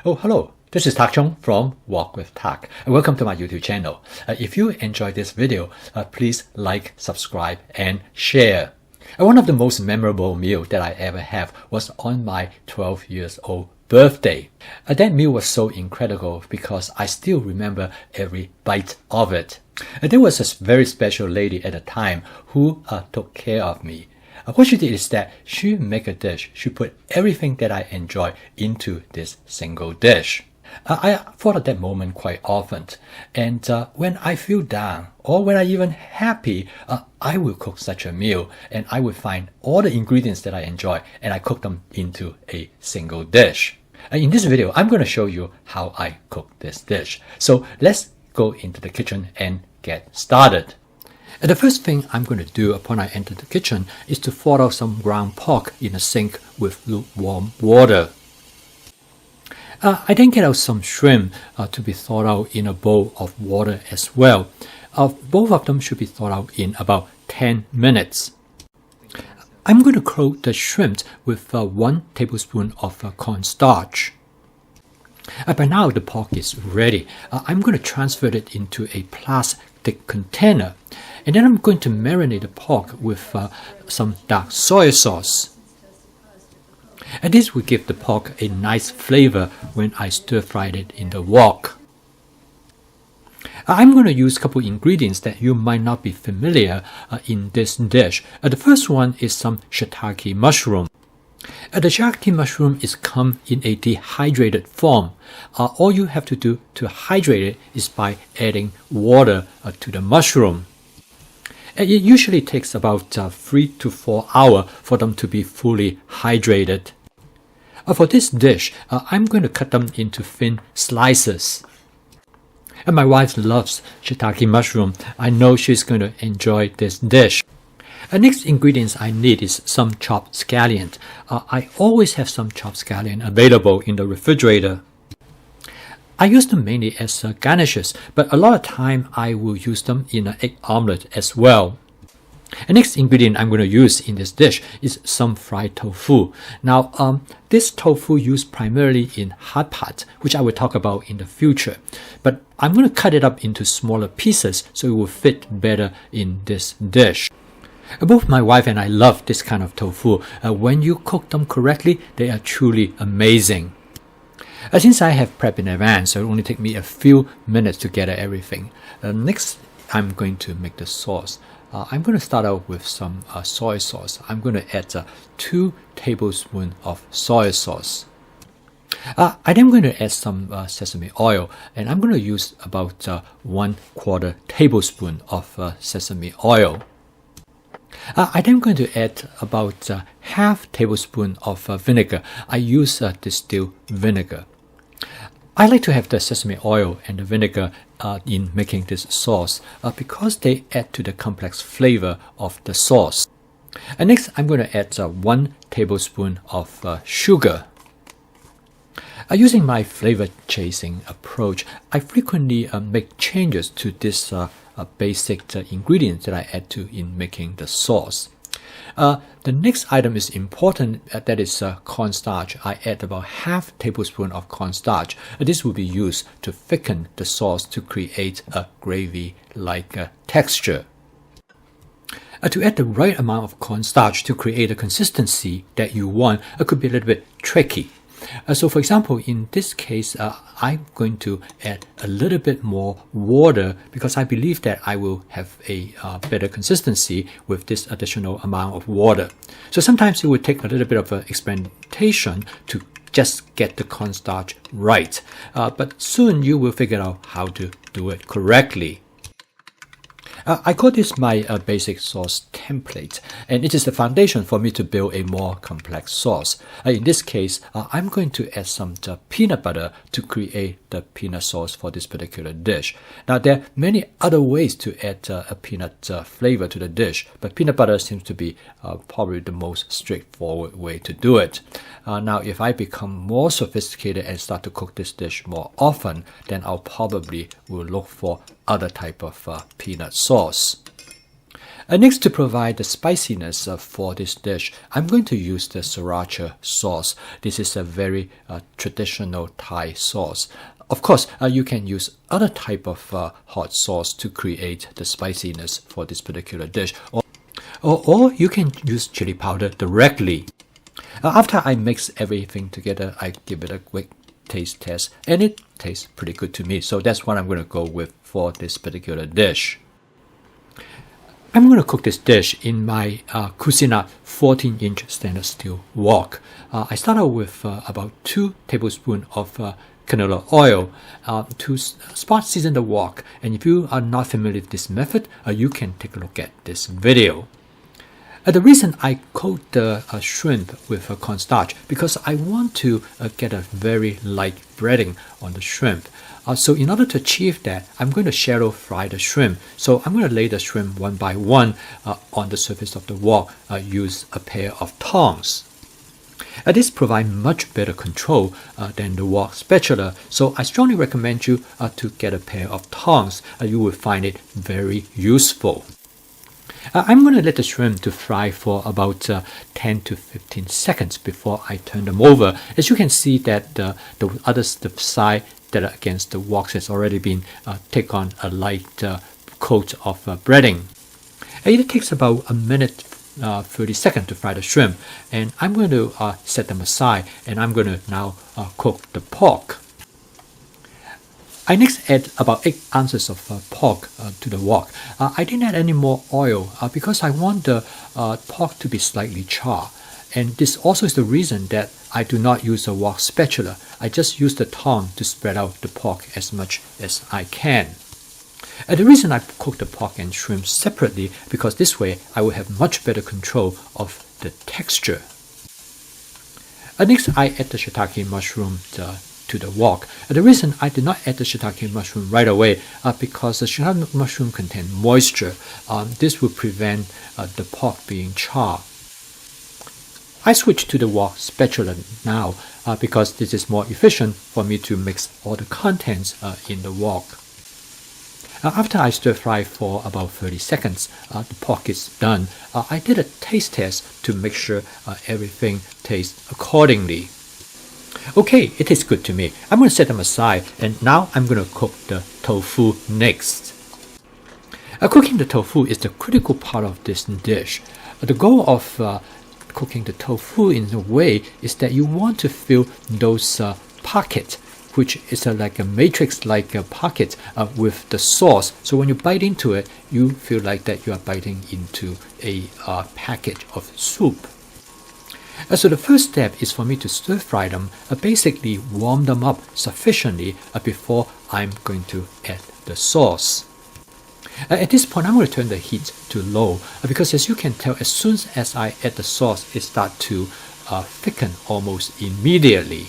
Oh, hello. This is Tak Chung from Walk with Tak. Welcome to my YouTube channel. If you enjoyed this video, please like, subscribe, and share. One of the most memorable meals that I ever have was on my 12 years old birthday. That meal was so incredible because I still remember every bite of it. There was a very special lady at the time who took care of me. What she did is that she make a dish. She put everything that I enjoy into this single dish. I thought of that moment quite often. And when I feel down or when I'm even happy, I will cook such a meal and I will find all the ingredients that I enjoy and I cook them into a single dish. In this video, I'm going to show you how I cook this dish. So let's go into the kitchen and get started. The first thing I'm going to do upon I enter the kitchen is to thaw out some ground pork in a sink with lukewarm water. I then get out some shrimp to be thawed out in a bowl of water as well. Both of them should be thawed out in about 10 minutes. I'm going to coat the shrimp with 1 tablespoon of cornstarch. By now the pork is ready. I'm going to transfer it into a plastic container. And then I'm going to marinate the pork with some dark soy sauce. And this will give the pork a nice flavor when I stir fry it in the wok. I'm going to use a couple ingredients that you might not be familiar in this dish. The first one is some shiitake mushroom. The shiitake mushroom is come in a dehydrated form. All you have to do to hydrate it is by adding water to the mushroom. It usually takes about 3 to 4 hours for them to be fully hydrated. For this dish, I'm going to cut them into thin slices. And my wife loves shiitake mushroom. I know she's going to enjoy this dish. The next ingredients I need is some chopped scallion. I always have some chopped scallion available in the refrigerator. I use them mainly as garnishes, but a lot of time I will use them in an egg omelette as well. The next ingredient I'm going to use in this dish is some fried tofu. Now, this tofu used primarily in hot pot, which I will talk about in the future. But I'm going to cut it up into smaller pieces so it will fit better in this dish. Both my wife and I love this kind of tofu. When you cook them correctly, they are truly amazing. Since I have prepped in advance, it will only take me a few minutes to gather everything. Next, I'm going to make the sauce. I'm going to start out with some soy sauce. I'm going to add 2 tablespoons of soy sauce. I'm then going to add some sesame oil, and I'm going to use about 1/4 tablespoon of sesame oil. I'm then going to add about half tablespoon of vinegar. I use distilled vinegar. I like to have the sesame oil and the vinegar in making this sauce because they add to the complex flavor of the sauce. And next, I'm going to add 1 tablespoon of sugar. Using my flavor chasing approach, I frequently make changes to this basic ingredients that I add to in making the sauce. The next item is important, that is cornstarch. I add about half tablespoon of cornstarch. This will be used to thicken the sauce to create a gravy-like texture. To add the right amount of cornstarch to create a consistency that you want could be a little bit tricky. So for example, in this case, I'm going to add a little bit more water because I believe that I will have a better consistency with this additional amount of water. So sometimes it will take a little bit of experimentation to just get the cornstarch right. But soon you will figure out how to do it correctly. I call this my basic sauce template, and it is the foundation for me to build a more complex sauce. In this case, I'm going to add some peanut butter to create the peanut sauce for this particular dish. Now, there are many other ways to add a peanut flavor to the dish, but peanut butter seems to be probably the most straightforward way to do it. Now, if I become more sophisticated and start to cook this dish more often, then I'll probably will look for other type of peanut sauce. Next, to provide the spiciness for this dish, I'm going to use the sriracha sauce. This is a very traditional Thai sauce. Of course, you can use other type of hot sauce to create the spiciness for this particular dish. Or you can use chili powder directly. After I mix everything together, I give it a quick taste test, and it tastes pretty good to me. So that's what I'm going to go with for this particular dish. I'm going to cook this dish in my Cucina 14-inch stainless steel wok. I start out with about 2 tablespoons of canola oil to spot season the wok. And if you are not familiar with this method, you can take a look at this video. The reason I coat the shrimp with cornstarch because I want to get a very light breading on the shrimp. So in order to achieve that, I'm going to shallow fry the shrimp. So I'm going to lay the shrimp one by one on the surface of the wok. Use a pair of tongs. This provides much better control than the wok spatula. So I strongly recommend you to get a pair of tongs. You will find it very useful. I'm going to let the shrimp to fry for about 10 to 15 seconds before I turn them over. As you can see that the side that are against the wok has already been take on a light coat of breading. It takes about a minute 30 seconds to fry the shrimp, and I'm going to set them aside, and I'm going to now cook the pork. I next add about 8 ounces of pork to the wok. I didn't add any more oil because I want the pork to be slightly charred. And this also is the reason that I do not use a wok spatula. I just use the tongue to spread out the pork as much as I can. And the reason I cook the pork and shrimp separately because this way I will have much better control of the texture. Next, I add the shiitake mushroom to the wok. The reason I did not add the shiitake mushroom right away because the shiitake mushroom contains moisture. This will prevent the pork being charred. I switch to the wok spatula now because this is more efficient for me to mix all the contents in the wok. After I stir fry for about 30 seconds, the pork is done. I did a taste test to make sure everything tastes accordingly. Okay, it tastes good to me. I'm going to set them aside, and now I'm going to cook the tofu next. Cooking the tofu is the critical part of this dish. The goal of cooking the tofu in a way is that you want to fill those pockets, which is like a matrix-like pocket with the sauce. So when you bite into it, you feel like that you are biting into a package of soup. So the first step is for me to stir fry them, basically warm them up sufficiently before I'm going to add the sauce. At this point, I'm going to turn the heat to low because as you can tell, as soon as I add the sauce, it starts to thicken almost immediately.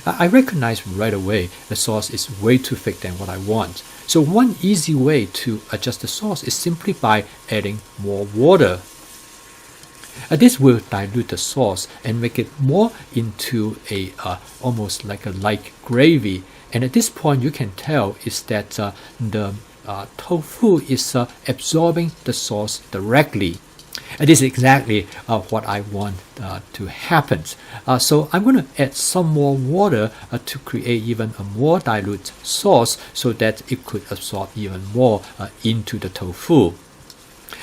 I recognize right away the sauce is way too thick than what I want. So one easy way to adjust the sauce is simply by adding more water. This will dilute the sauce and make it more into a almost like a light gravy. And at this point, you can tell is that the tofu is absorbing the sauce directly. This is exactly what I want to happen. So I'm going to add some more water to create even a more dilute sauce so that it could absorb even more into the tofu.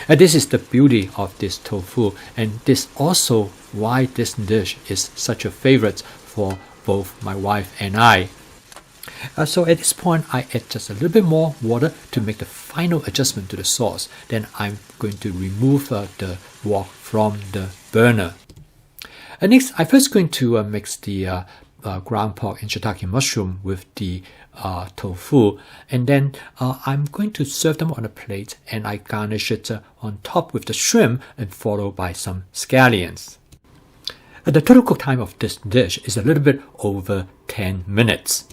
This is the beauty of this tofu, and this also why this dish is such a favorite for both my wife and I. So at this point, I add just a little bit more water to make the final adjustment to the sauce. Then I'm going to remove the wok from the burner. Next, I'm first going to mix the ground pork and shiitake mushroom with the tofu, and then I'm going to serve them on a plate, and I garnish it on top with the shrimp and followed by some scallions. The total cook time of this dish is a little bit over 10 minutes.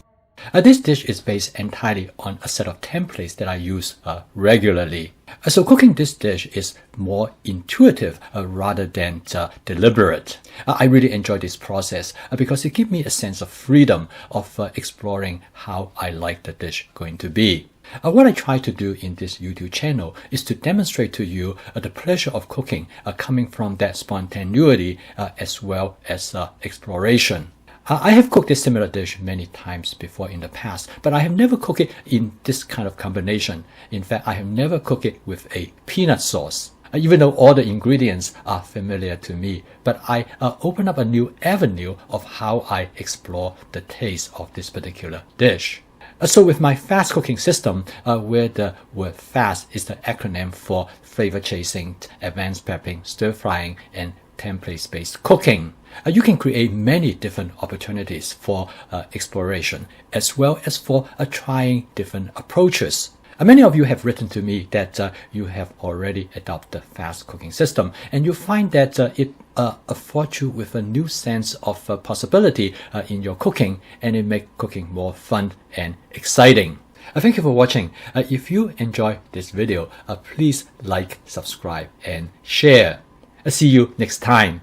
This dish is based entirely on a set of templates that I use regularly. So cooking this dish is more intuitive rather than deliberate. I really enjoy this process because it gives me a sense of freedom of exploring how I like the dish going to be. What I try to do in this YouTube channel is to demonstrate to you the pleasure of cooking coming from that spontaneity as well as exploration. I have cooked this similar dish many times before in the past, but I have never cooked it in this kind of combination. In fact, I have never cooked it with a peanut sauce. Even though all the ingredients are familiar to me, but I open up a new avenue of how I explore the taste of this particular dish. So with my fast cooking system, where the word fast is the acronym for flavor chasing, advanced prepping, stir frying, and template-based cooking, you can create many different opportunities for exploration, as well as for trying different approaches. Many of you have written to me that you have already adopted the fast cooking system, and you find that it affords you with a new sense of possibility in your cooking, and it makes cooking more fun and exciting. Thank you for watching. If you enjoyed this video, please like, subscribe, and share. See you next time.